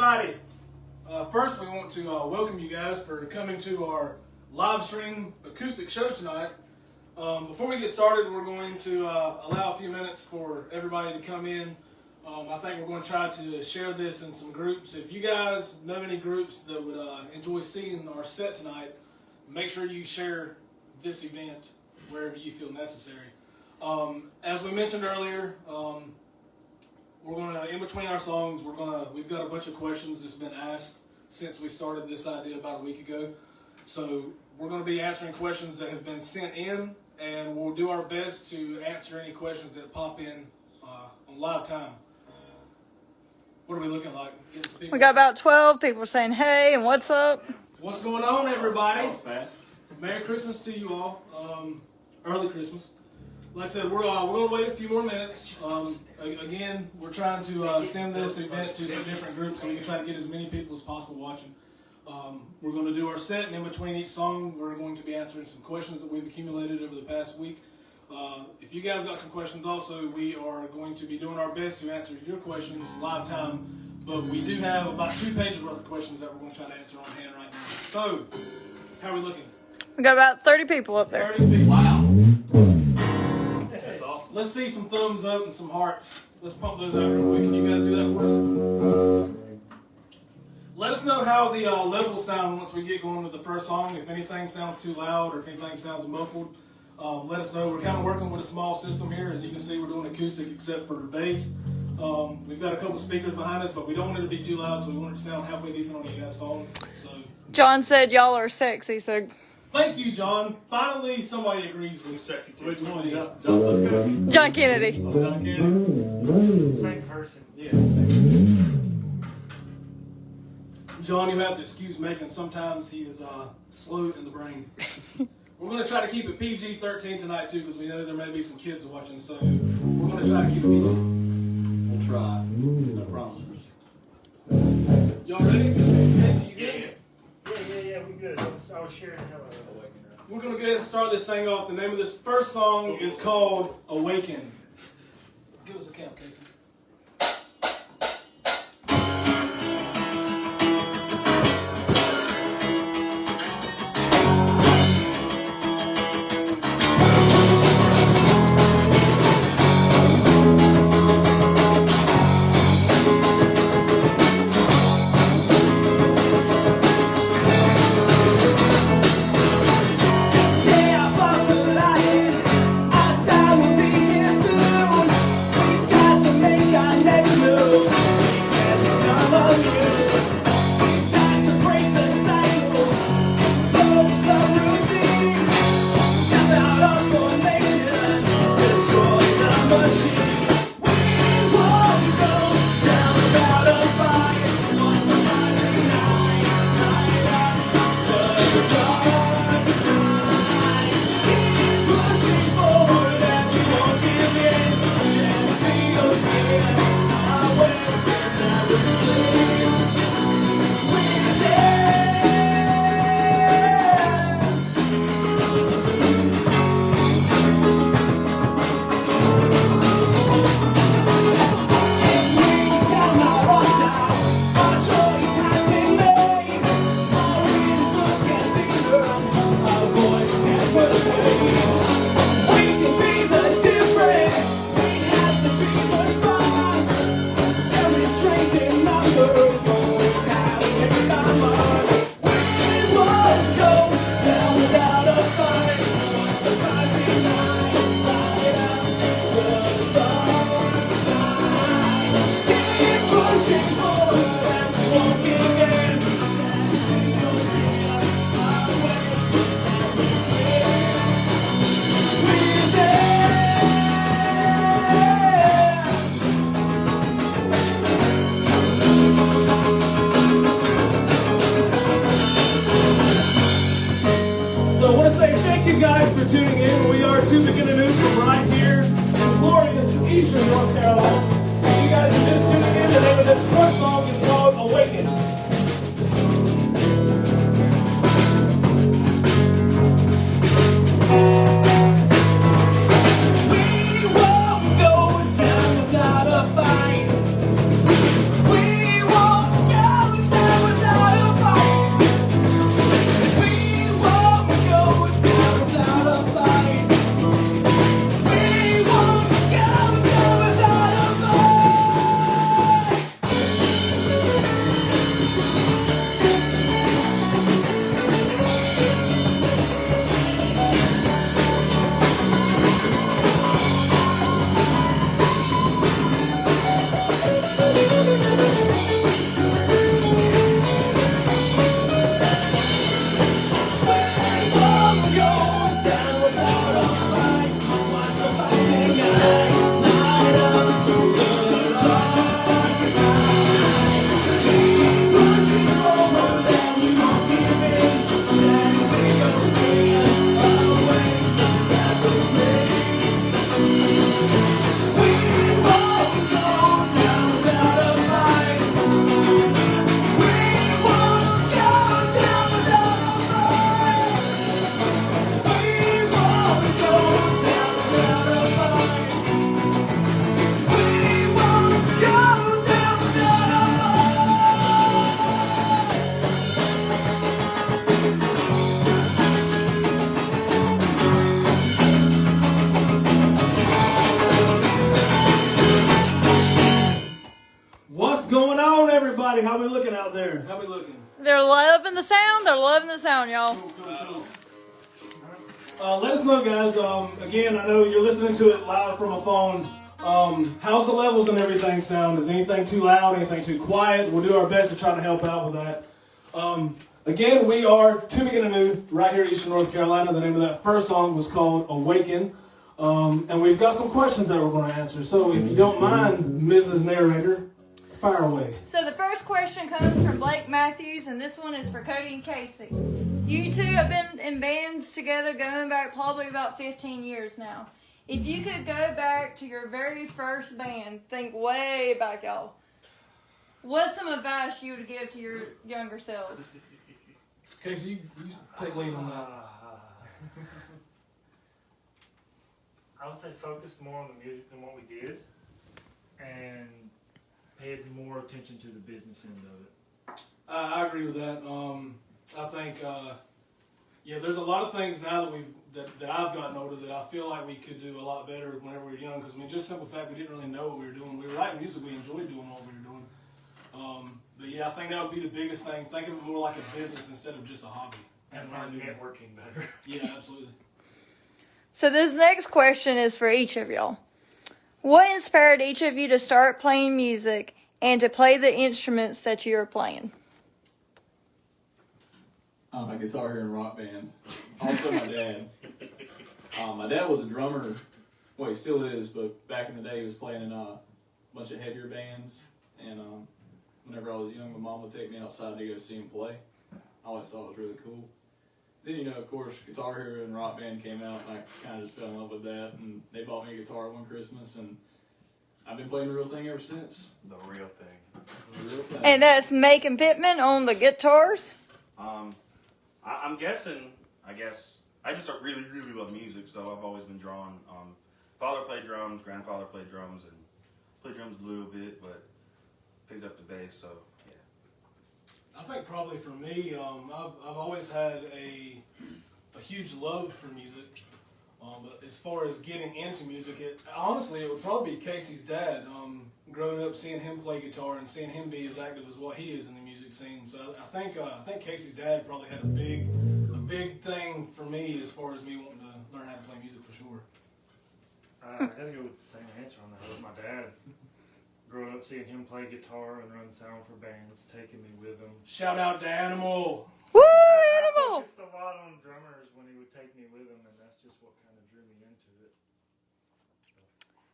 everybody. First, we want to welcome you guys for coming to our live stream acoustic show tonight. Before we get started, we're going to allow a few minutes for everybody to come in. I think we're going to try to share this in some groups. If you guys know any groups that would enjoy seeing our set tonight, make sure you share this event wherever you feel necessary. As we mentioned earlier, we're going to, in between our songs, we've got a bunch of questions that's been asked since we started this idea about a week ago. So we're going to be answering questions that have been sent in, and we'll do our best to answer any questions that pop in on live time. What are we looking like? We got about 12 people saying hey and what's up. What's going on, everybody? Merry Christmas to you all. Early Christmas. Like I said, we're going to wait a few more minutes. Again, we're trying to send this event to some different groups so we can try to get as many people as possible watching. We're going to do our set, and in between each song, we're going to be answering some questions that we've accumulated over the past week. If you guys got some questions also, we are going to be doing our best to answer your questions live time, but we do have about 2 pages worth of questions that we're going to try to answer on hand right now. So, how are we looking? We got about 30 people up there. 30 people. Wow. That's awesome. Let's see some thumbs up and some hearts. Let's pump those out real quick. Can you guys do that for us? Let us know how the levels sound once we get going with the first song. If anything sounds too loud or if anything sounds muffled, let us know. We're kind of working with a small system here. As you can see, we're doing acoustic except for the bass. We've got a couple speakers behind us, but we don't want it to be too loud, so we want it to sound halfway decent on you guys' phone. So, John said y'all are sexy, so... Thank you, John. Finally, somebody agrees with Sexy too. which one. John, let's go. John Kennedy. Oh, John Kennedy. Same person. Yeah. John, you have to excuse Macon. Sometimes he is slow in the brain. We're going to try to keep it PG-13 tonight, too, because we know there may be some kids watching, so we're going to try to keep it PG. We'll try. No promises. Y'all ready? Casey, you good? Yeah, we good. I was sharing the hell out of it. We're going to go ahead and start this thing off. The name of this first song is called Awaken. Give us a count, Casey. Tuning in. We are tobeginanew from right here in glorious Eastern North Carolina. If you guys are just tuning in, the name of this first song is called Awaken. We won't go everybody. How we looking out there? How we looking? They're loving the sound. They're loving the sound, y'all. Cool. Let us know, guys. Again, I know you're listening to it live from a phone. How's the levels and everything sound? Is anything too loud? Anything too quiet? We'll do our best to try to help out with that. Again, we are Anew right here in Eastern North Carolina. The name of that first song was called Awaken. And we've got some questions that we're going to answer. So if you don't mind, Mrs. Narrator, fire away. So the first question comes from Blake Matthews, and this one is for Cody and Casey. You two have been in bands together going back probably about 15 years now. If you could go back to your very first band, think way back, y'all, what's some advice you would give to your younger selves? Casey, you take lead on that. I would say focus more on the music than what we did, and paid more attention to the business end of it. I agree with that. I think, there's a lot of things now that I've gotten older that I feel like we could do a lot better whenever we were young. Because just simple fact, we didn't really know what we were doing. We were writing music, we enjoyed doing what we were doing. But yeah, I think that would be the biggest thing. Think of it more like a business instead of just a hobby. And learn networking better. Yeah, absolutely. So this next question is for each of y'all. What inspired each of you to start playing music and to play the instruments that you are playing? A Guitar Hero and rock band. Also my dad. My dad was a drummer. Well, he still is, but back in the day he was playing in a bunch of heavier bands. And whenever I was young, my mom would take me outside to go see him play. I always thought it was really cool. Then, of course, Guitar Hero and Rock Band came out, and I kind of just fell in love with that. And they bought me a guitar one Christmas, and I've been playing the real thing ever since. The real thing. The real thing. And that's Macon Pittman on the guitars? I'm guessing, I just really, really love music, so I've always been drawn. Father played drums, grandfather played drums, and played drums a little bit, but picked up the bass, so yeah. I think probably for me, I've always had a huge love for music. But as far as getting into music, it would probably be Casey's dad. Growing up, seeing him play guitar and seeing him be as active as what he is in the music scene. So I think Casey's dad probably had a big thing for me as far as me wanting to learn how to play music for sure. I gotta go with the same answer on that with my dad. Growing up, seeing him play guitar and run sound for bands, taking me with him. Shout out to Animal. Woo, I animal! focused a lot on drummers when he would take me with him, and that's just what kind of drew me into it.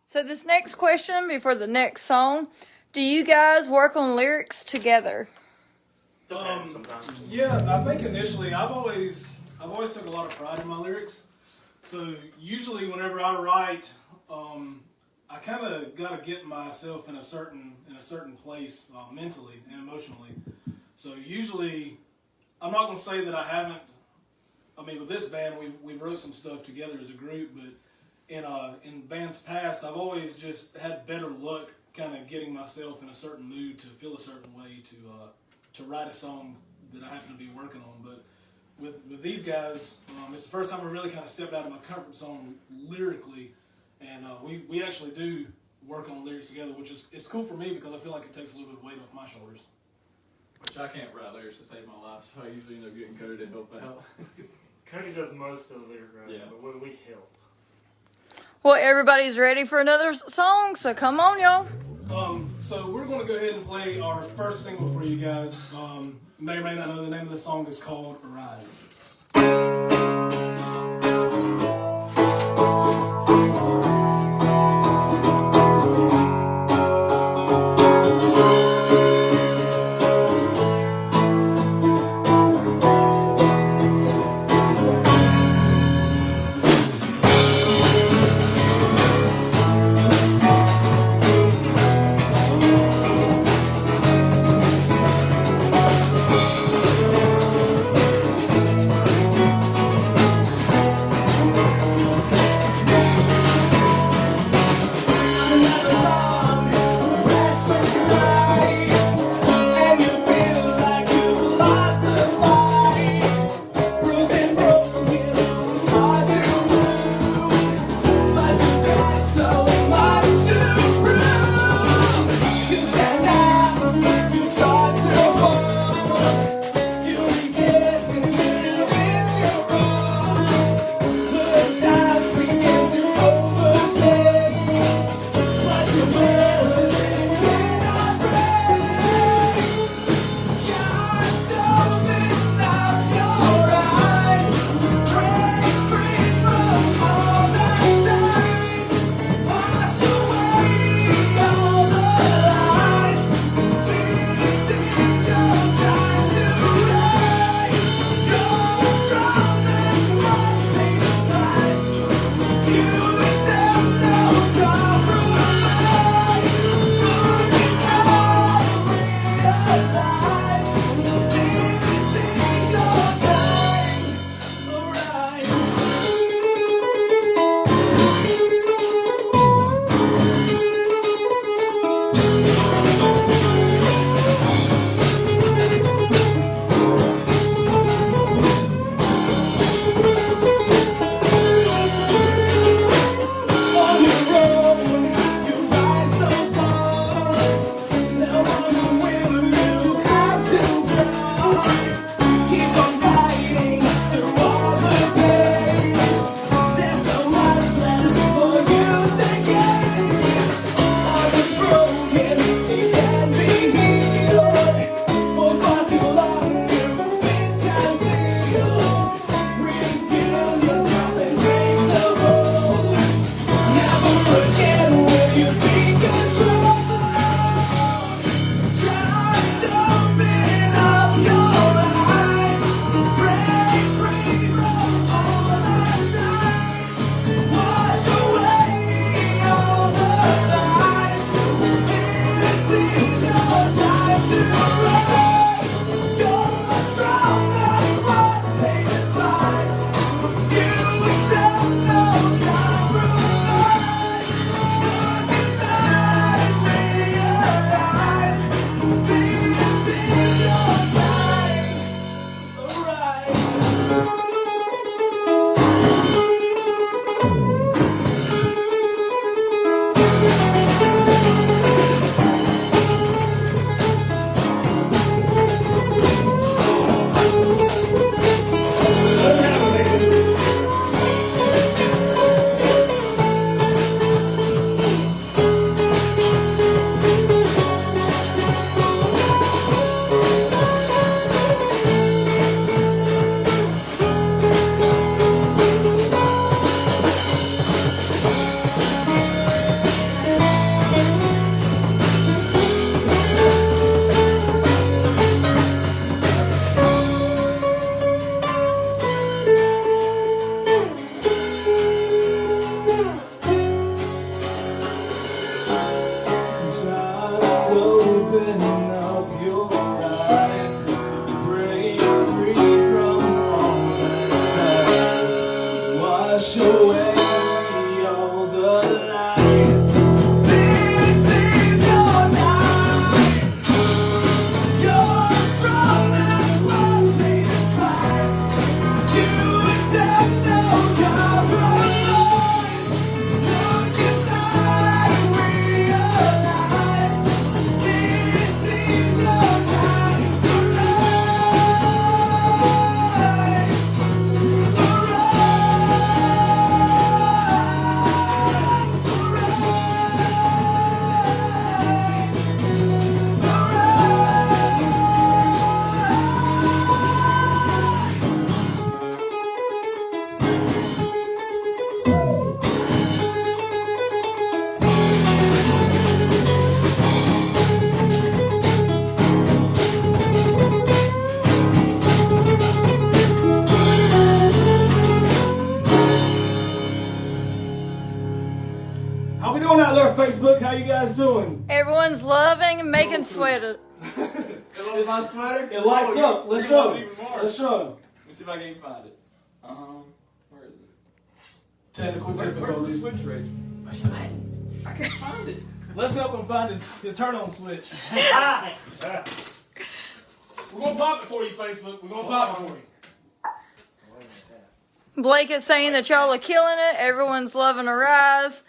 So this next question before the next song, do you guys work on lyrics together? Sometimes. Yeah, I think initially I've always took a lot of pride in my lyrics. So usually whenever I write, I kind of got to get myself in a certain place mentally and emotionally. So usually, I'm not going to say that I haven't. I mean, with this band, we wrote some stuff together as a group, but in bands past, I've always just had better luck kind of getting myself in a certain mood to feel a certain way to write a song that I happen to be working on. But with these guys, it's the first time I really kind of stepped out of my comfort zone lyrically. And we actually do work on lyrics together, which is it's cool for me because I feel like it takes a little bit of weight off my shoulders. Which I can't write lyrics to save my life, so I usually end up getting Cody to help out. Cody does most of the lyric writing, Yeah. but we help. Well, everybody's ready for another song, so come on, y'all. So we're going to go ahead and play our first single for you guys. May or may not know the name of the song is called Arise. open up your eyes, break free from all that size, wash away all the lies. This is your time. You're strong as one made of glass. You accept no compromise. Look inside and realize this is your time to How we doing out there, Facebook? How you guys doing? Everyone's loving and making sweater. Hello, my sweater. It lights up. Let's show. Even more. Let's show. Let me see if I can even find it. Where is it? Technical Where's the difficulties. switch rate? Push the button. I can't find it. Let's help him find his turn on switch. We're gonna pop it for you, Facebook. We're gonna pop it for you. Blake is saying that y'all are killing it. Everyone's loving a rise.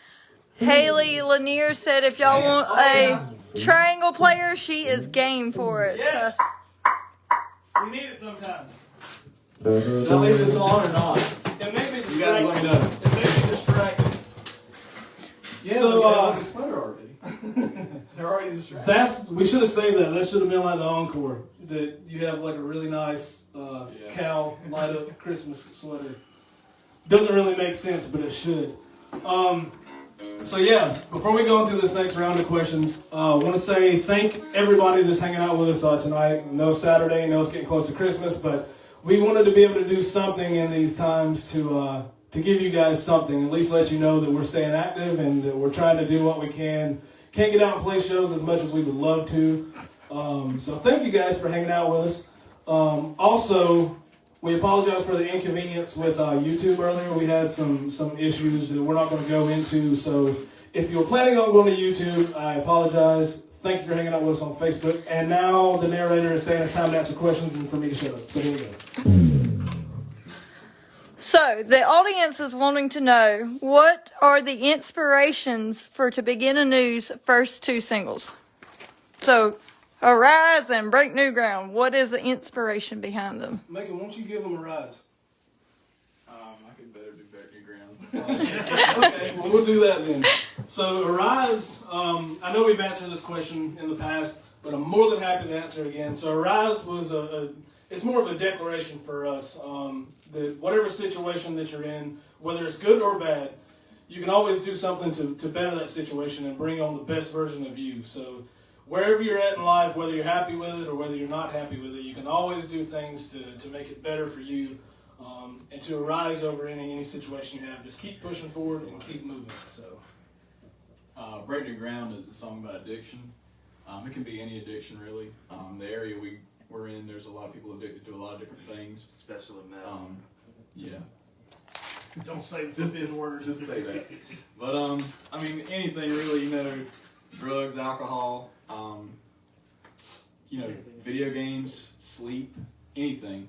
Haley Lanier said if y'all want a triangle player, she is game for it. Yes. So, We need it sometime. Should I leave this on or not? It may be You guys let me distracting. know. It may be distracting. Yeah, So, so, like a sweater already. They're already distracted. We should have saved that. That should have been like the encore. That you have like a really nice cow light up Christmas sweater. Doesn't really make sense, but it should. So yeah, before we go into this next round of questions, I want to say thank everybody that's hanging out with us tonight. No Saturday, no it's getting close to Christmas, but we wanted to be able to do something in these times to give you guys something, at least let you know that we're staying active and that we're trying to do what we can. Can't get out and play shows as much as we would love to. So thank you guys for hanging out with us. Also, we apologize for the inconvenience with YouTube earlier. We had some issues that we're not going to go into. So if you were planning on going to YouTube, I apologize. Thank you for hanging out with us on Facebook. And now the narrator is saying it's time to answer questions and for me to shut up. So here we go. So the audience is wanting to know, what are the inspirations for To Begin Anew's first two singles? So, Arise and Break New Ground. What is the inspiration behind them? Megan, why don't you give them a rise? I could better do Break New Ground. Okay, well, we'll do that then. So, Arise, I know we've answered this question in the past, but I'm more than happy to answer it again. So, Arise was it's more of a declaration for us that whatever situation that you're in, whether it's good or bad, you can always do something to better that situation and bring on the best version of you. So, wherever you're at in life, whether you're happy with it or whether you're not happy with it, you can always do things to make it better for you and to arise over any situation you have. Just keep pushing forward and keep moving. So, Break New Ground is a song about addiction. It can be any addiction, really. The area we're in, there's a lot of people addicted to a lot of different things. Especially metal. Yeah. don't say Just words. Just say that. But, I mean, anything really, drugs, alcohol, video games, sleep, anything.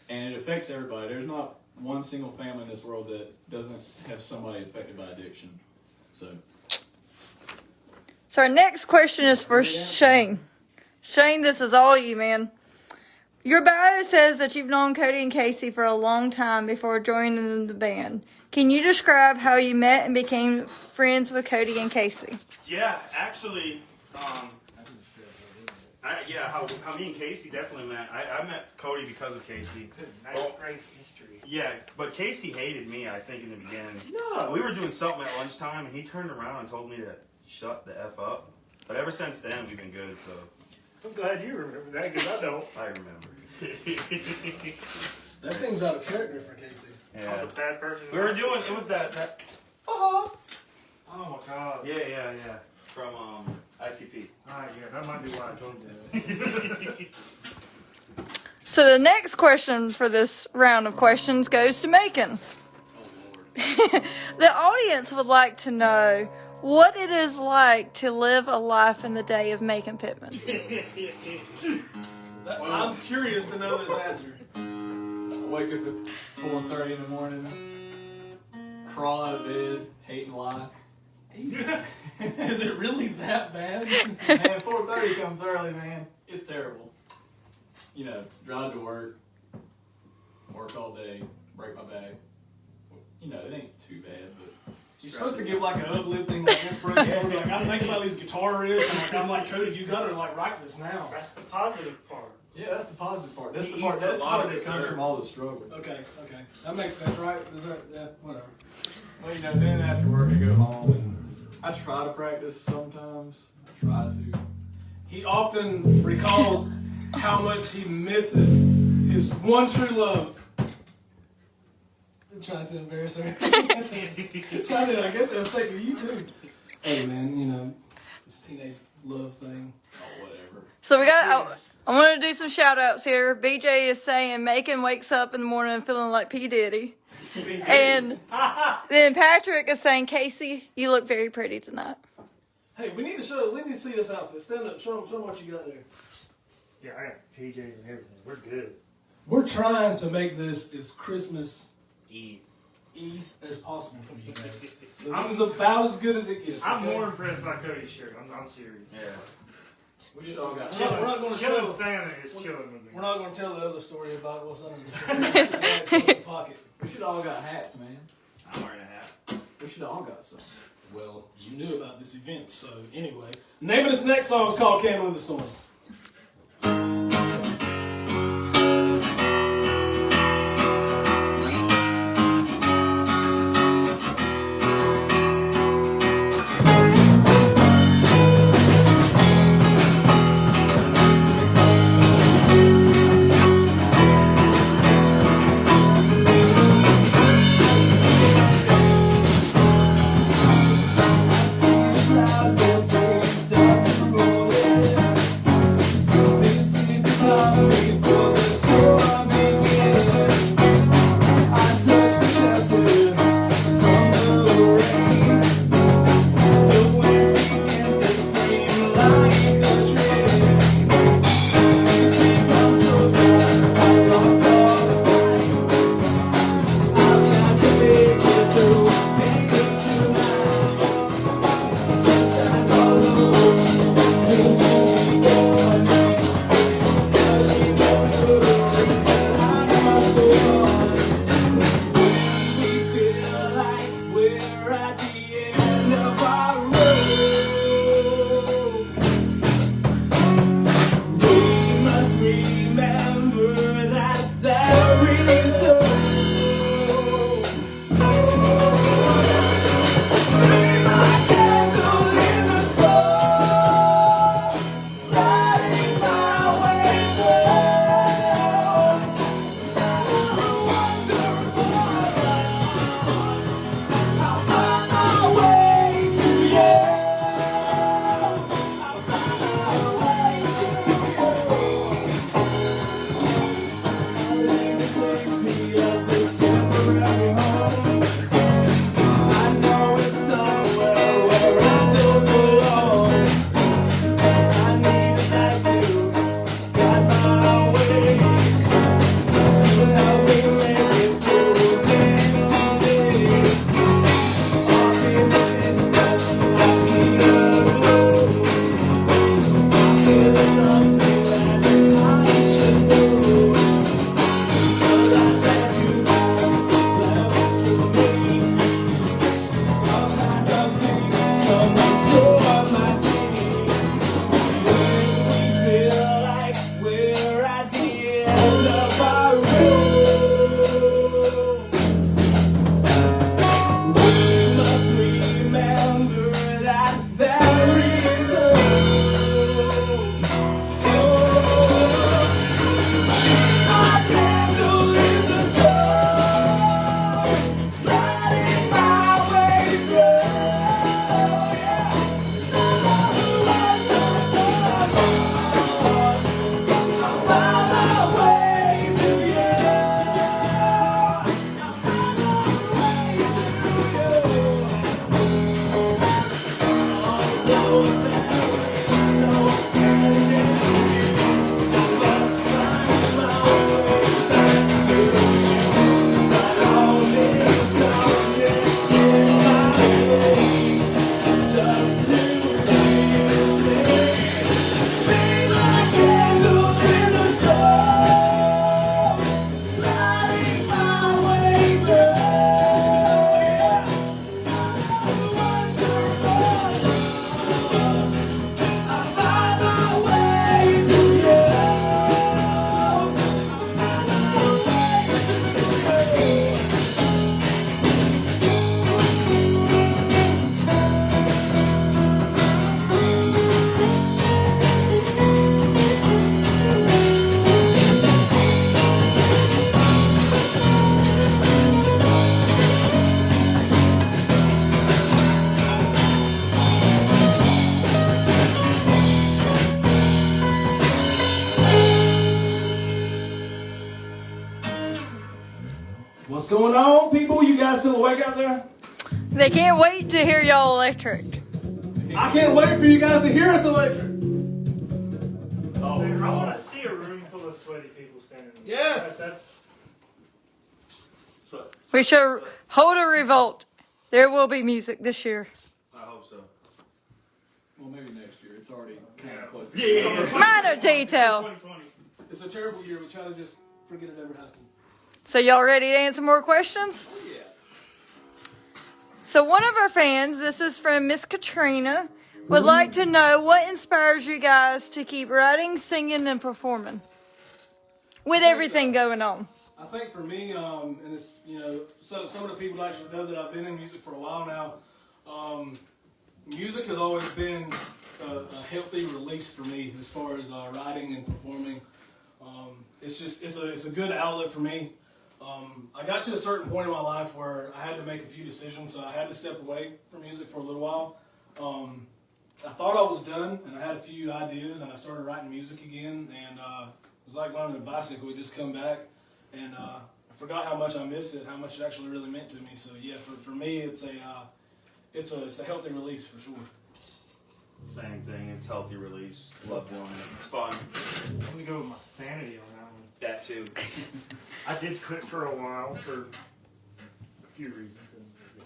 And it affects everybody. There's not one single family in this world that doesn't have somebody affected by addiction. So our next question is for Shane. Shane, this is all you, man. Your bio says that you've known Cody and Casey for a long time before joining the band. Can you describe how you met and became friends with Cody and Casey? Yeah, actually, how me and Casey definitely met. I met Cody because of Casey. Nice, great history. Yeah, but Casey hated me, I think, in the beginning. No. We were doing something at lunchtime, and he turned around and told me to shut the F up. But ever since then, we've been good, so I'm glad you remember that, because I don't. I remember. That seems out of character for Casey. I Yeah. was a bad person. We were doing, it was that Oh my god. yeah. From, ICP. Alright, yeah, that might be why I told you that. So the next question for this round of questions goes to Macon. The audience would like to know what it is like to live a life in the day of Macon Pittman. I'm curious to know this answer. I wake up at 4:30 in the morning, crawl out of bed, hating life. Is it really that bad? Man, 4:30 comes early, man. It's terrible. You know, drive to work all day, break my back. You know, it ain't too bad, but You're supposed to give like an uplifting, like inspiration. Like I'm thinking about these guitar riffs, and like I'm like, Cody, you gotta like write this now. That's the positive part. yeah, that's the positive part. That's He the part. eats a That's the lot part of that comes dessert. from all the struggle. Okay, that makes sense, right? Is that whatever? Well, you know, then after work I go home and I try to practice sometimes. I try to. He often recalls how much he misses his one true love. I'm trying to embarrass her. Trying to, I guess it'll take you too. Hey man, you know, this teenage love thing. Oh, whatever. So we got. I want to do some shout outs here. BJ is saying Macon wakes up in the morning feeling like P. Diddy. And then Patrick is saying, Casey, you look very pretty tonight. Hey, we need to see this outfit. Stand up, show them what you got there. Yeah, I got PJs and everything. We're good. We're trying to make this as Christmas E. as possible for you guys. So this is about as good as it gets. I'm okay? more impressed by Cody's shirt. I'm serious. Yeah. We just all got We're not gonna Chilling tell- Santa is chilling with me. We're not going to tell the other story about what's under the pocket. We should all got hats, man. I'm wearing a hat. We should all got some. Well, you knew about this event, so anyway. The name of this next song is called Candle in the Storm. What's going on, people? You guys still awake out there? They can't wait to hear y'all electric. I can't wait for you guys to hear us electric. Oh, I want to see a room full of sweaty people standing there. Yes. That's We shall hold a revolt. There will be music this year. I hope so. Well, maybe next year. It's already kind of close. Yeah. Minor detail. 2020. It's a terrible year. We try to just forget it ever happened. So y'all ready to answer more questions? Yeah. So one of our fans, this is from Miss Katrina, would like to know what inspires you guys to keep writing, singing, and performing with everything going on. I think for me, and it's, so some of the people actually know that I've been in music for a while now. Music has always been a healthy release for me as far as writing and performing. It's a good outlet for me. I got to a certain point in my life where I had to make a few decisions, so I had to step away from music for a little while. I thought I was done, and I had a few ideas, and I started writing music again, and it was like learning a bicycle. It just come back, and I forgot how much I missed it, how much it actually really meant to me. So yeah, for me, it's a healthy release for sure. Same thing. It's healthy release. Love doing it. It's fun. I'm gonna go with my sanity on that one. That too. I did quit for a while for a few reasons, and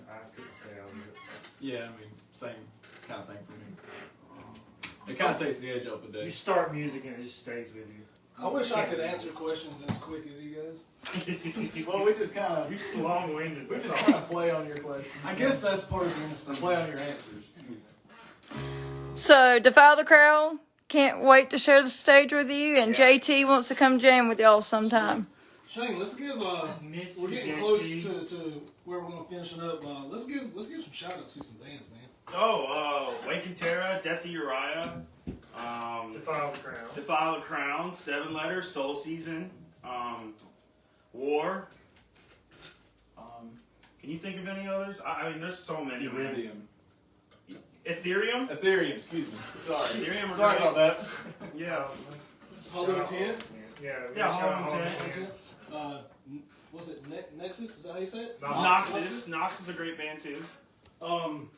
I couldn't stay out of it. Yeah, I mean, same kind of thing for me. It kind of takes the edge off a day. You start music and it just stays with you. I wish I could answer questions as quick as you guys. Well, we just kind of You're just long-winded. we just kind of play on your questions. I guess that's part of the And instinct. play on your answers. So Defile the Crowd can't wait to share the stage with you, and Yeah. JT wants to come jam with y'all sometime. Shane, let's give. Miss We're getting JT. close to where we're gonna finish it up. Let's give some shout outs to some bands, man. Wake and Terra, Death of Uriah, Defile the Crown. Defile the Crown, 7 Letters, Soul Season, War. Can you think of any others? I mean, there's so many. Iridium. Ethereum? Ethereum, excuse me. Sorry. Ethereum are Sorry great. about that. Yeah. Hollow Intent. Yeah, Hollow Intent. Was it Nexus? Is that how you say it? Noxus. Nox is a great band too. I'm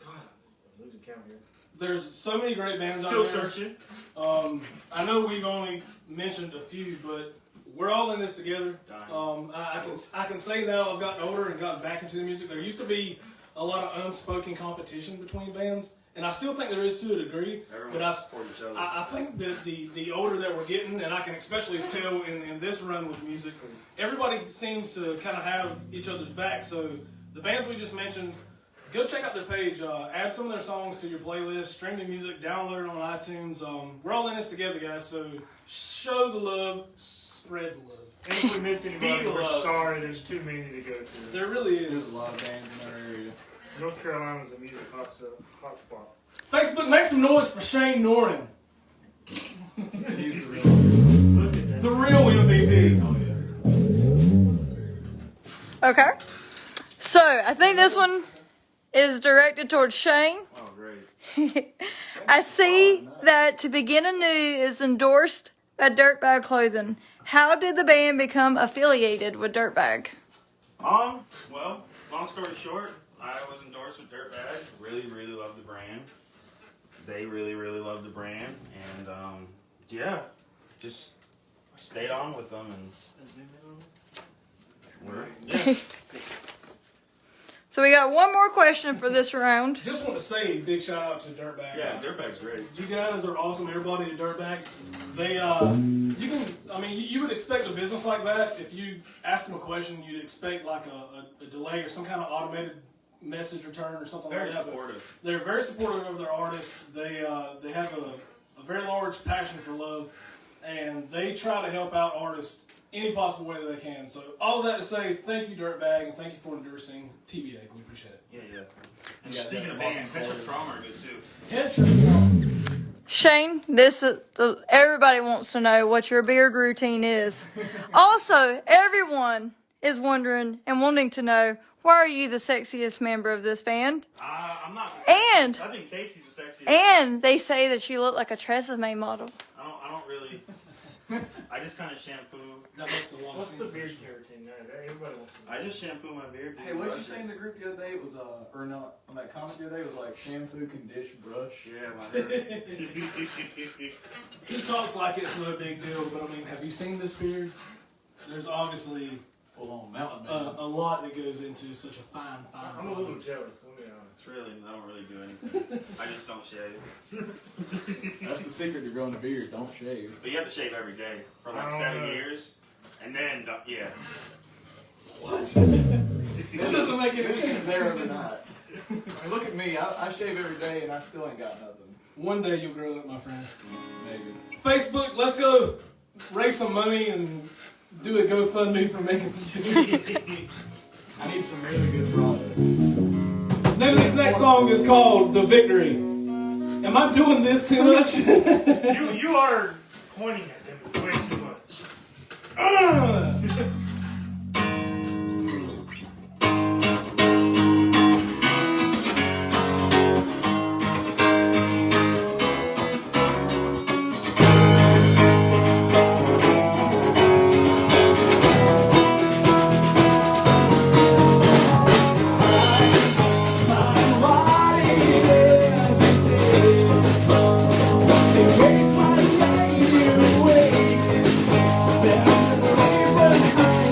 losing count here. There's so many great bands Still out there. searching. I know we've only mentioned a few, but we're all in this together. I can say now I've gotten older and gotten back into the music. There used to be a lot of unspoken competition between bands, and I still think there is to a degree. Everyone But support each other. I think that the older that we're getting, and I can especially tell in this run with music, everybody seems to kind of have each other's back. So the bands we just mentioned, go check out their page. Add some of their songs to your playlist. Stream the music. Download it on iTunes. We're all in this together, guys. So show the love. Spread the love. And if we missed anybody, Be we're loved. sorry. There's too many to go to. There really There's is. a lot of bands in our area. North Carolina's a music hotspot. Facebook, make some noise for Shane Noren, He's the real. Look at that. the real MVP. Oh yeah. Okay. So I think this one is directed towards Shane. Oh, great. I see that To Begin Anew is endorsed by Dirtbag How did the band become affiliated with Dirtbag? Well, long story short, I was endorsed with Dirtbag. Really, really love the brand. They really, really love the brand, and yeah, just stayed on with them, and yeah. So we got one more question for this round. Just want to say big shout out to Dirtbag. Yeah, Dirtbag's great. You guys are awesome. Everybody at Dirtbag. They, you would expect a business like that. If you ask them a question, you'd expect like a delay or some kind of automated message return or something Very like that. But supportive. they're very supportive of their artists. They have a very large passion for love, and they try to help out artists any possible way that they can. So all of that to say, thank you Dirtbag, and thank you for endorsing TBA. We appreciate it. Yeah. And Yeah, speaking that's of awesome bands, Petra players. Trauma are good too. Headshot. Shane, everybody wants to know what your beard routine is. Also, everyone is wondering and wanting to know, why are you the sexiest member of this band? I'm not the sexiest. And- I think Casey's the sexiest. And they say that you look like a Tresemme model. I don't really. I just kind of shampoo. That makes a lot of What's the sense. beard keratin there? That everybody wants to know. I just shampoo my beard. Hey, what did you say in the group the other day? It was or not on that comment the other day? It was like shampoo, condition, brush. Yeah, my hair. He talks like it's no big deal, but I mean, have you seen this beard? There's obviously Full on mountain man. a lot that goes into such a fine I'm a little jealous, let me be honest. It's really, I don't really do anything. I just don't shave. That's the secret to growing a beard. Don't shave. But you have to shave every day for like I don't 7 know. years, and then yeah. What? That doesn't make any sense. There overnight. I mean, look at me. I shave every day and I still ain't got nothing. One day you'll grow up, my friend. Maybe. Facebook, let's go raise some money and do a GoFundMe for making this video. I need some really good products. Name of this next song is called The Victory. Am I doing this too much? You are pointing at them way too much. Erase my life away. Down the river.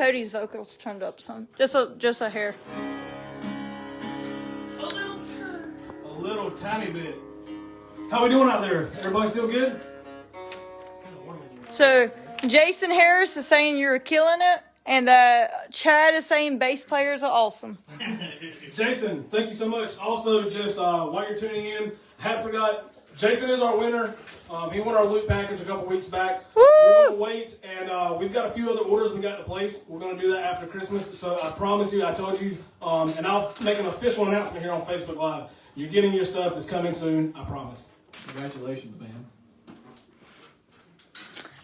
Cody's vocals turned up some, just a hair. A little tiny bit. How we doing out there? Everybody still good? So Jason Harris is saying you're killing it, and Chad is saying bass players are awesome. Jason, thank you so much. Also, just while you're tuning in, I had forgot, Jason is our winner. He won our loot package a couple weeks back. Woo! We're going to wait, and we've got a few other orders we got to place. We're going to do that after Christmas. So I promise you, I told you, and I'll make an official announcement here on Facebook Live. You're getting your stuff. It's coming soon. I promise. Congratulations, man.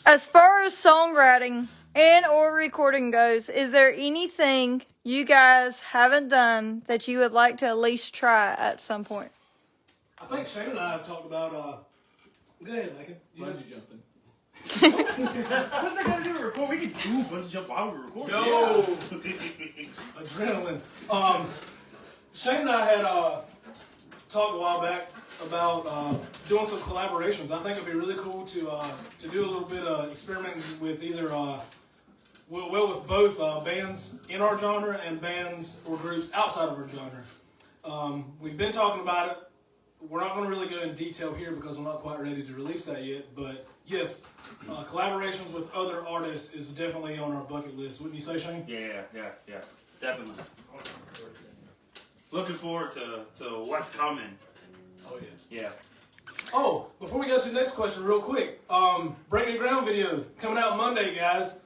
As far as songwriting and or recording goes, is there anything you guys haven't done that you would like to at least try at some point? I think Shane and I have talked about. Go ahead, Lincoln. Bungee jumping. What's that got to do with record? We can do bungee jump while we record. Yo! Adrenaline. Shane and I had talked a while back about doing some collaborations. I think it'd be really cool to do a little bit of experimenting with either with both bands in our genre and bands or groups outside of our genre. We've been talking about it. We're not going to really go in detail here because we're not quite ready to release that yet. But yes, collaborations with other artists is definitely on our bucket list. Wouldn't you say, Shane? Yeah, definitely. Looking forward to what's coming. Oh, yeah. Yeah. Oh, before we go to the next question, real quick, breaknewground video coming out Monday, guys.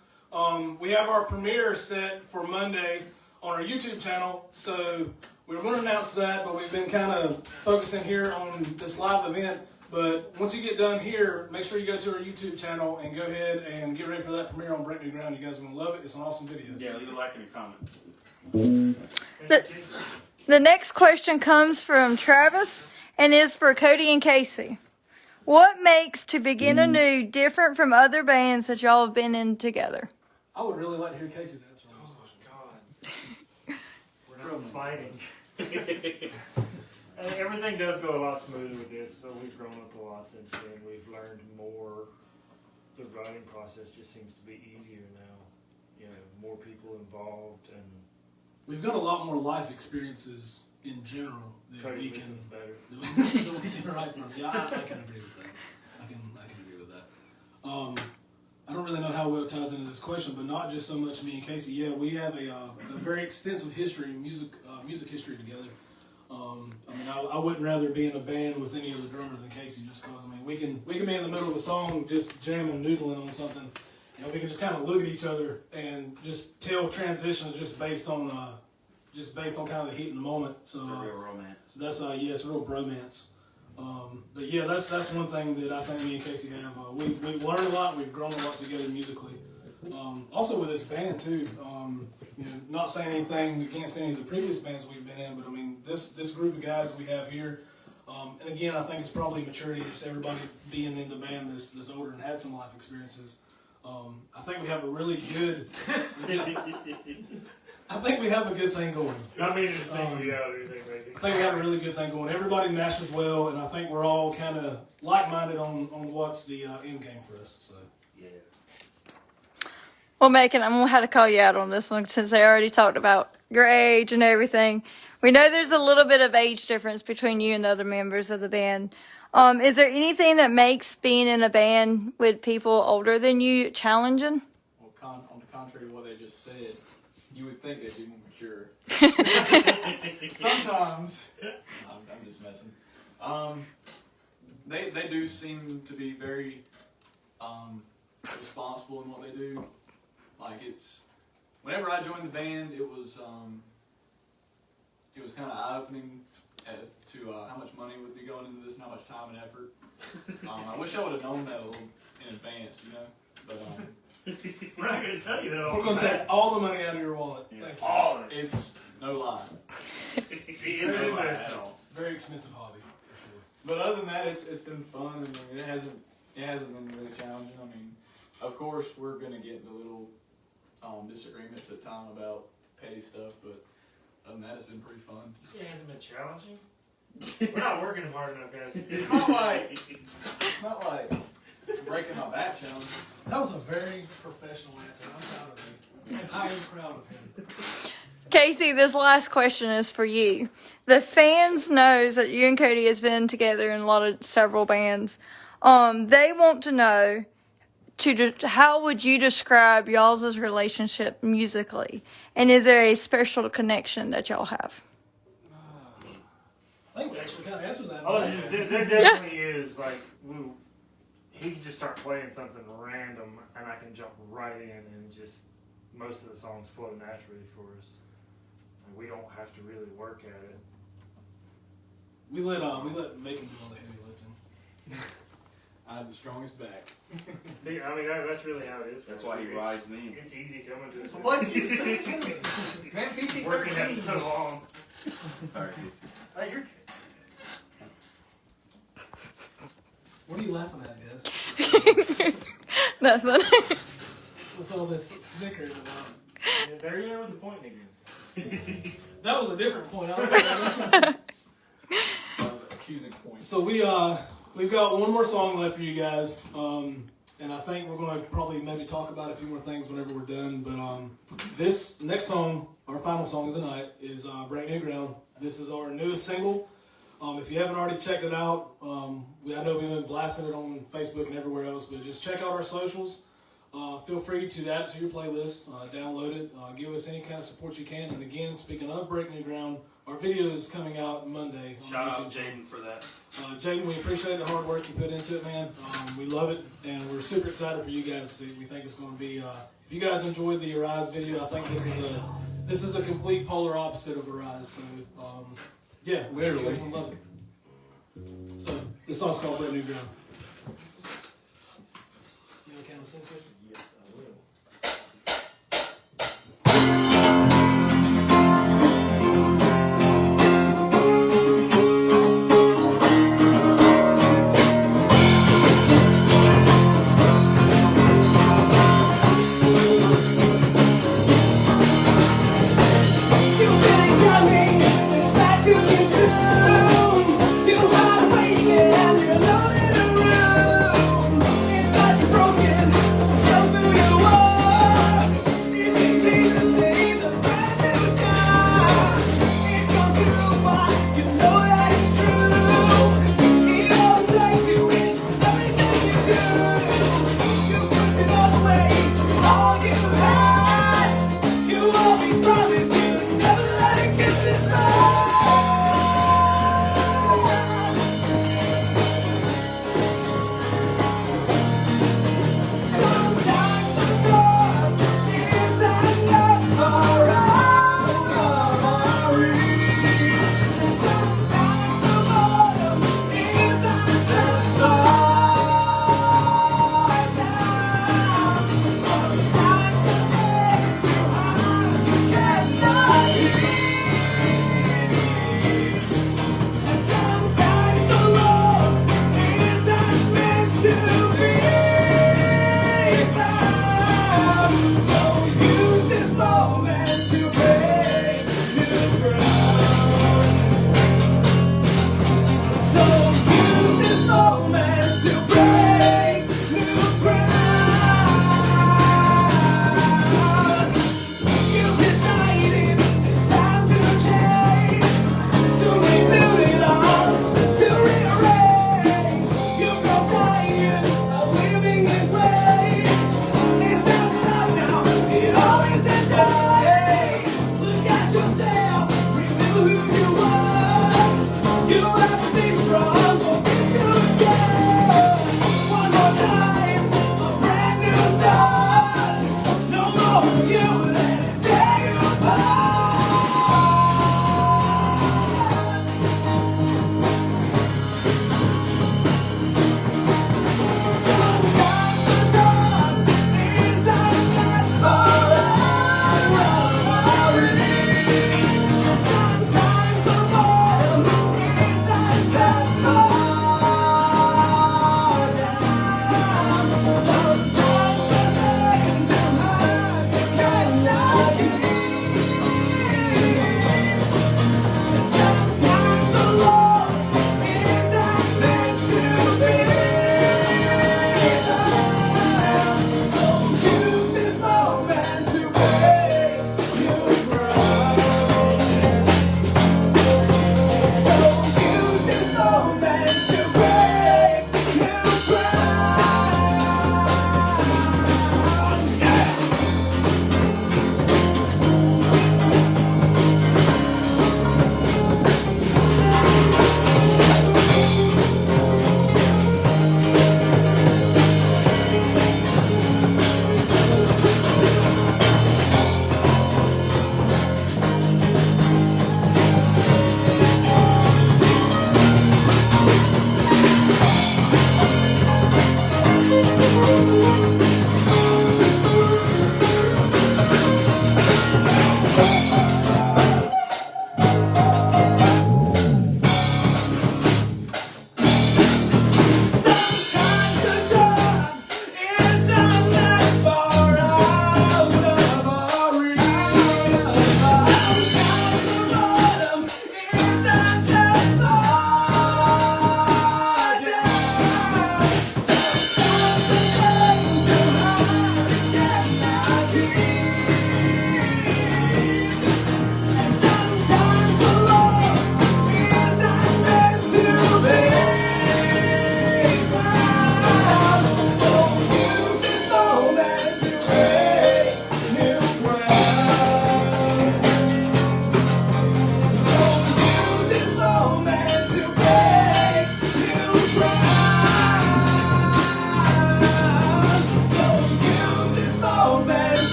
We have our premiere set for Monday on our YouTube channel, so we were going to announce that, but we've been kind of focusing here on this live event. But once you get done here, make sure you go to our YouTube channel and go ahead and get ready for that premiere on breaknewground. You guys are going to love it. It's an awesome video. Yeah, leave a like and a comment. The next question comes from Travis and is for Cody and Casey. What makes To Begin Anew different from other bands that y'all have been in together? I would really like to hear Casey's answer on this question. God. We're not fighting. And everything does go a lot smoother with this, so we've grown up a lot since then. We've learned more. The writing process just seems to be easier now. You know, more people involved, and We've got a lot more life experiences in general than Cody we can. listens better. than we can write from. Yeah, I can agree with that. I can agree with that. I don't really know how well it ties into this question, but not just so much me and Casey. Yeah, we have a very extensive history, music history together. I mean, I wouldn't rather be in a band with any other drummer than Casey, just because I mean we can be in the middle of a song, just jamming, noodling on something. You know, we can just kind of look at each other and just tell transitions just based on kind of the heat in the moment. So It's a real romance. that's it's real bromance. But yeah, that's one thing that I think me and Casey have. We've learned a lot. We've grown a lot together musically. Also with this band too. You know, not saying anything against any of the previous bands we've been in, but I mean this group of guys that we have here. And again, I think it's probably maturity. Just everybody being in the band that's older and had some life experiences. I think we have a really good. I think we have a good thing going. not meaning to single you out or anything, maybe. I think we have a really good thing going. Everybody meshes well, and I think we're all kind of like-minded on what's the end game for us. So. Yeah. Well, Macon, I'm going to have to call you out on this one since they already talked about your age and everything. We know there's a little bit of age difference between you and the other members of the band. Is there anything that makes being in a band with people older than you challenging? Well, on the contrary to what they just said, you would think they'd be more mature. Sometimes, I'm just messing. They do seem to be very responsible in what they do. Like whenever I joined the band, it was kind of eye-opening to how much money would be going into this and how much time and effort. I wish I would have known that a little in advance, you know. But We're not going to tell you that all We're going to take all the money out of your wallet. Yeah. Thank you. All of it. it's no lie. He is No in lie there. at all. Very expensive hobby, for sure. But other than that, it's been fun. I mean, it hasn't been really challenging. I mean, of course, we're gonna get into little disagreements at time about petty stuff, but other than that, it's been pretty fun. You say it hasn't been challenging? We're not working hard enough, guys. It's not like breaking my back challenge. That was a very professional answer. I'm proud of you. And I am proud of him. Casey, this last question is for you. The fans knows that you and Cody has been together in several bands. They want to know how would you describe y'all's relationship musically, and is there a special connection that y'all have? I think we actually kind of answered that. Oh, there definitely is. Like, he can just start playing something random, and I can jump right in, and just most of the songs flow naturally for us. And we don't have to really work at it. We let Macon do all the heavy lifting. I have the strongest back. I mean, that's really how it is. That's why he rides me. It's easy coming to us. What did you say? Man, Working at it so long. Sorry. Oh, you're good. What are you laughing at, guys? Nothing. What's all this snickering about? Yeah, there you are with the point again. That was a different point. I don't know. That was an accusing point. So we've got one more song left for you guys, and I think we're going to probably maybe talk about a few more things whenever we're done. But this next song, our final song of the night, is "Breaknewground." This is our newest single. If you haven't already checked it out, I know we've been blasting it on Facebook and everywhere else, but just check out our socials. Feel free to add it to your playlist, download it, give us any kind of support you can. And again, speaking of Breaknewground, our video is coming out Monday. Shout out Jaden for that. Jaden, we appreciate the hard work you put into it, man. We love it, and we're super excited for you guys to see. We think it's going to be. If you guys enjoyed the Arise video, I think this is a complete polar opposite of Arise. So, yeah, Literally. you guys will love it. So this song's called Breaknewground. You know, can I sing, Chris? Yes, I will. Broken,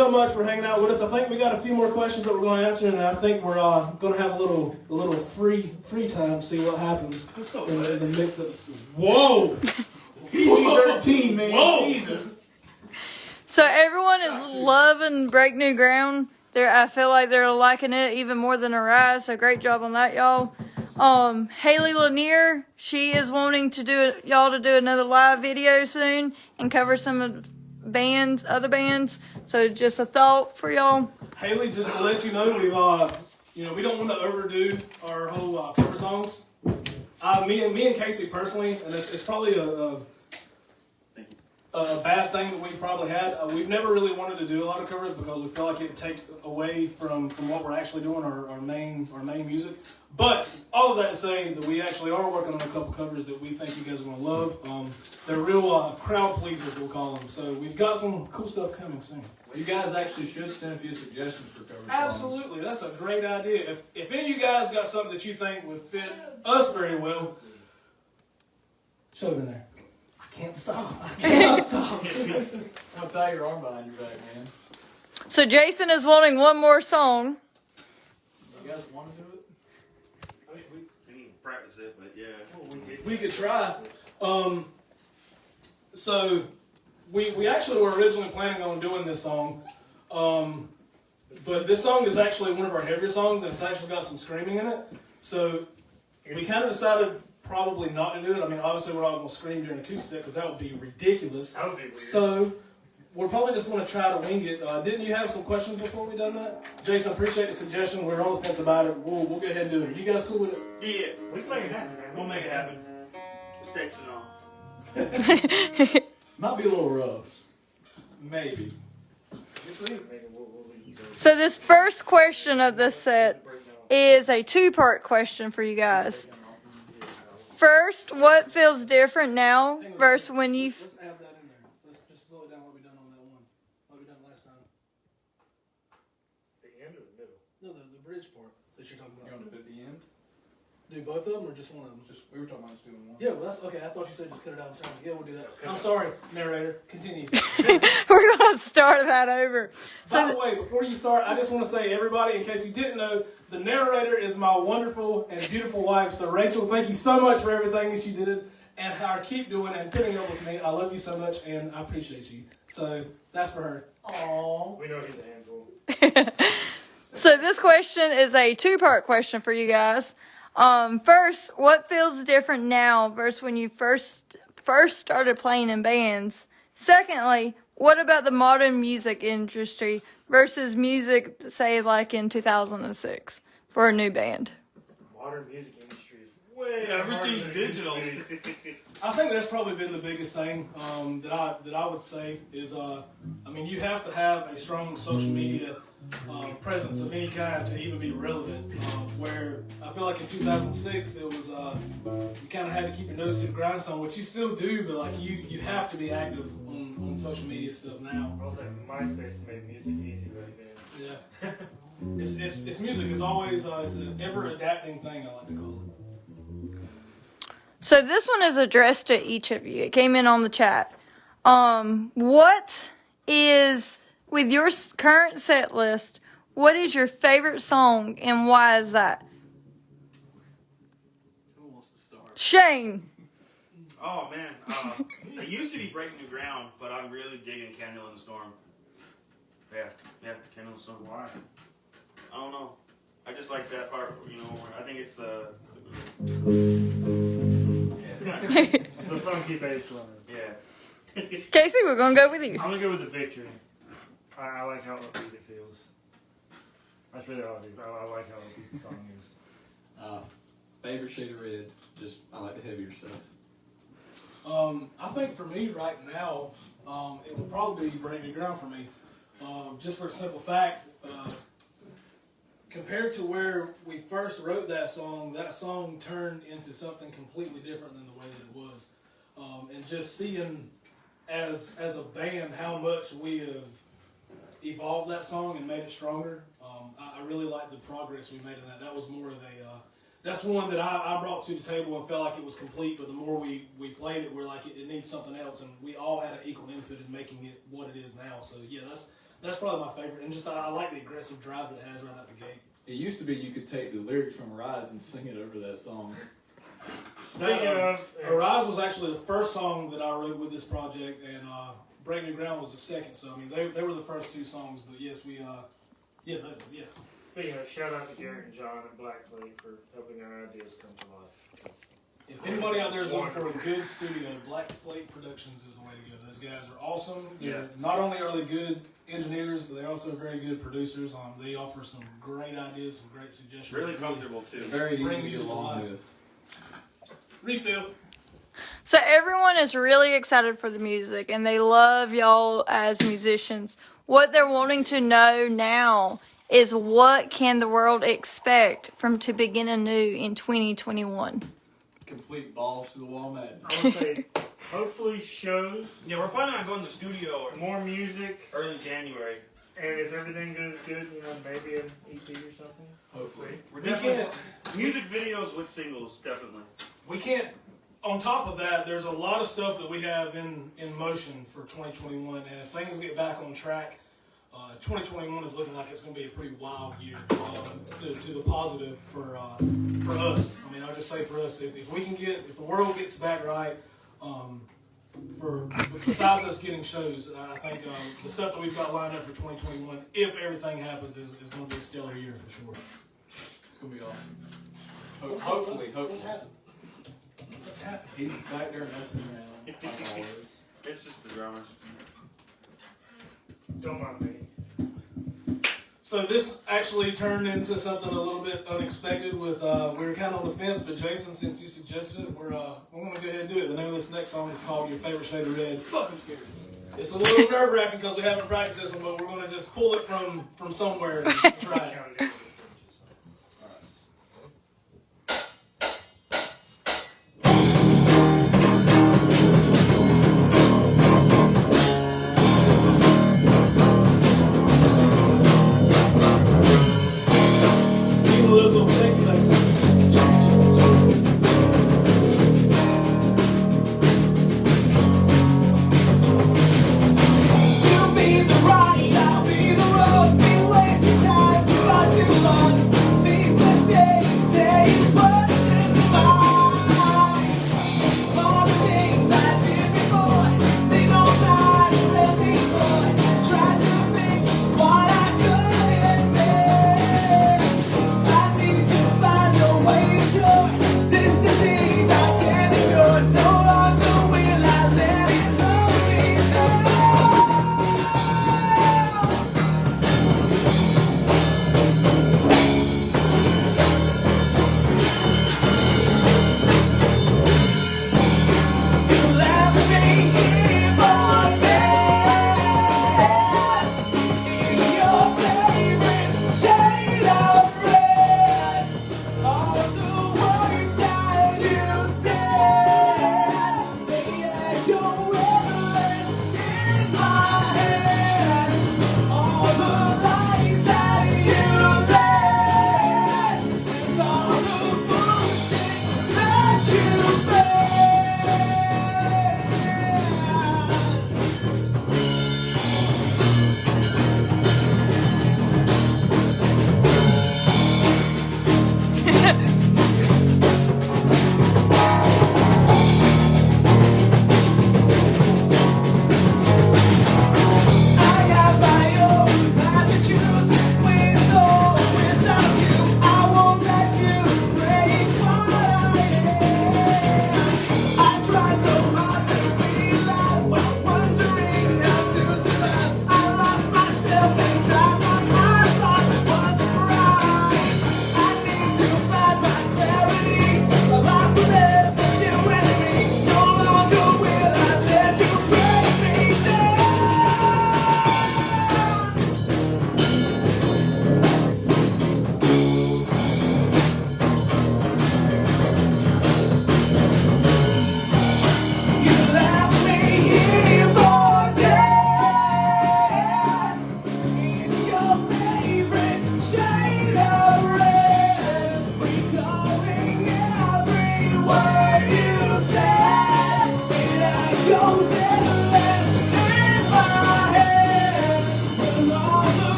so much for hanging out with us. I think we got a few more questions that we're going to answer, and I think we're going to have a little free time to see what happens in the mix of. Whoa! PG-13, man. Whoa. Jesus. So everyone is loving Break New Ground. I feel like they're liking it even more than Arise. So great job on that, y'all. Haley Lanier, she is wanting y'all to do another live video soon and cover some of other bands. So just a thought for y'all. Haley, just to let you know, we don't want to overdo our whole cover songs. Me and Casey personally, and it's probably a bad thing that we've probably had. We've never really wanted to do a lot of covers because we feel like it takes away from what we're actually doing, our main music. But all of that to say that we actually are working on a couple covers that we think you guys are going to love. They're real crowd pleasers, we'll call them. So we've got some cool stuff coming soon. Well, you guys actually should send a few suggestions for cover songs. Absolutely, that's a great idea. If any of you guys got something that you think would fit us very well, show it in there. I can't stop. I cannot stop. I'll tie your arm behind your back, man. So Jason is wanting one more song. You guys want to do it? We need to practice it, but yeah. We could try. So we actually were originally planning on doing this song, but this song is actually one of our heavier songs, and it's actually got some screaming in it. So we kind of decided probably not to do it. I mean, obviously we're all going to scream during Acoustic because that would be ridiculous. That would be weird. So we're probably just going to try to wing it. Didn't you have some questions before we done that? Jason, appreciate the suggestion. We're on the fence about it. We'll go ahead and do it. Are you guys cool with it? Yeah, We can make it happen, man. we'll make it happen. Mistakes and all. Might be a little rough. Maybe. So this first question of this set is a two-part question for you guys. First, what feels different now versus when you... Let's add that in there. Let's just slow it down what we done on that one. What we done last time. The end or the middle? No, the bridge part that you're talking You about. want to do the end? Do both of them or just one of them? We were talking about just doing one. Yeah, well that's okay. I thought you said just cut it out in time. Yeah, we'll do that. I'm sorry, narrator. Continue. We're going to start that over. By the way, before you start, I just want to say, everybody, in case you didn't know, the narrator is my wonderful and beautiful wife. So, Rachel, thank you so much for everything that you did and how you keep doing and putting up with me. I love you so much, and I appreciate you. So, that's for her. Aww. We know he's a handful. So this question is a two-part question for you guys. First, what feels different now versus when you first started playing in bands? Secondly, what about the modern music industry versus music, say, like in 2006 for a new band? Modern music industry is way Everything's harder than it used digital. to be. I think that's probably been the biggest thing that I would say is, I mean, you have to have a strong social media presence of any kind to even be relevant. Where I feel like in 2006 it was you kind of had to keep your nose to the grindstone, which you still do, but like you have to be active on social media stuff now. I was like, MySpace made music easy back then. Yeah, it's music is always it's an ever adapting thing, I like to call it. So this one is addressed to each of you. It came in on the chat. What is, with your current set list, what is your favorite song and why is that? Who wants to start? Shane. Oh man, it used to be Break New Ground, but I'm really digging Candle in the Storm. Yeah, Candle in the Storm. Why? I don't know. I just like that part. You know, I think it's The funky bass line. yeah. Casey, we're going to go with you. I'm gonna go with the Victory. I like how upbeat it feels. That's really all it is. I like how upbeat the song is. Favorite shade of red. Just I like the heavier stuff. I think for me right now, it would probably be Break New Ground for me. Just for a simple fact, compared to where we first wrote that song turned into something completely different than the way that it was. And just seeing as a band how much we have evolved that song and made it stronger, I really like the progress we made in that. That was more of that's one that I brought to the table and felt like it was complete, but the more we played it, we're like, it needs something else, and we all had an equal input in making it what it is now. So yeah, That's probably my favorite, and just I like the aggressive drive that it has right out the gate. It used to be you could take the lyrics from Arise and sing it over that song. Speaking of, Arise was actually the first song that I wrote with this project, and breaknewground was the second. So I mean, they were the first two songs. But yes, we yeah. Speaking of, shout out to Garrett and John at Black Plate for helping our ideas come to life. If anybody out there is looking for a good studio, Black Plate Productions is the way to go. Those guys are awesome. They're not only are they good engineers, but they're also very good producers. They offer some great ideas, some great suggestions. Really comfortable too. Very easy Bring to get music along alive. with. Refill. So everyone is really excited for the music, and they love y'all as musicians. What they're wanting to know now is what can the world expect from To Begin Anew in 2021? Complete balls to the wall madness. I would say, hopefully shows, Yeah, we're planning on going to the studio more music, early January. and if everything goes good, maybe an EP or something. Hopefully. We're We definitely can't. music videos with singles, definitely. We can't. On top of that, there's a lot of stuff that we have in motion for 2021, and if things get back on track, 2021 is looking like it's going to be a pretty wild year to the positive for us. I mean, I'll just say for us, if we can if the world gets back right, besides us getting shows, I think the stuff that we've got lined up for 2021, if everything happens, is going to be a stellar year for sure. It's going to be awesome. Hopefully. What's happening? He's back there messing around. Like always. It's just the drummer. Don't mind me. So this actually turned into something a little bit unexpected. With we were kind of on the fence, but Jason, since you suggested it, we're going to go ahead and do it. The name of this next song is called "Your Favorite Shade of Red." Fuck, I'm scared. It's a little nerve-wracking because we haven't practiced this one, but we're going to just pull it from somewhere and try it.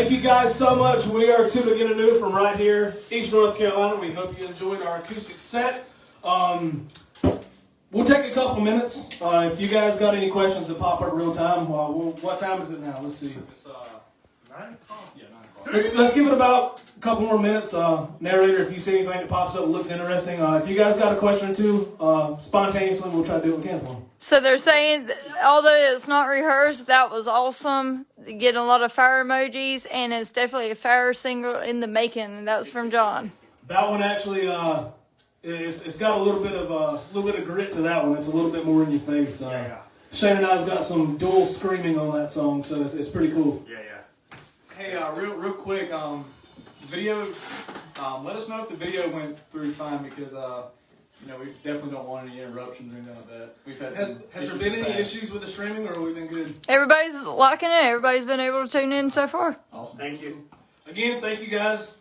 Thank you guys so much. We are tobeginanew from right here, East North Carolina. We hope you enjoyed our acoustic set. We'll take a couple minutes. If you guys got any questions that pop up real time, what time is it now? Let's see. It's 9 o'clock. yeah, 9 o'clock. Let's give it about a couple more minutes. Narrator, if you see anything that pops up that looks interesting, if you guys got a question or two, spontaneously, we'll try to do what we can for them. So they're saying, that although it's not rehearsed, that was awesome. Getting a lot of fire emojis, and it's definitely a fire single in the making. And that was from John. That one actually, it's got a little bit of grit to that one. It's a little bit more in your face. Shane and I's got some dual screaming on that song, so it's pretty cool. Yeah. Hey, real quick, video. Let us know if the video went through fine because we definitely don't want any interruptions or anything like that. We've had Has there been any issues with the streaming, or have we been good? Everybody's liking it. Everybody's been able to tune in so far. Awesome. Thank you. Again, thank you guys.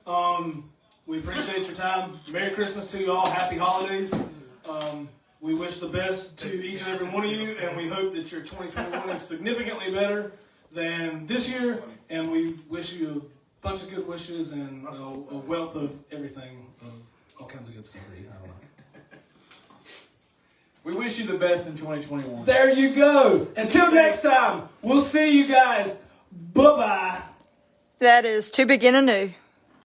We appreciate your time. Merry Christmas to you all. Happy holidays. We wish the best to each and every one of you, and we hope that your 2021 is significantly better than this year. And we wish you a bunch of good wishes and a wealth of everything, all kinds of good stuff. I don't know. We wish you the best in 2021. There you go. Until next time, we'll see you guys. Bye-bye. That is To Begin Anew.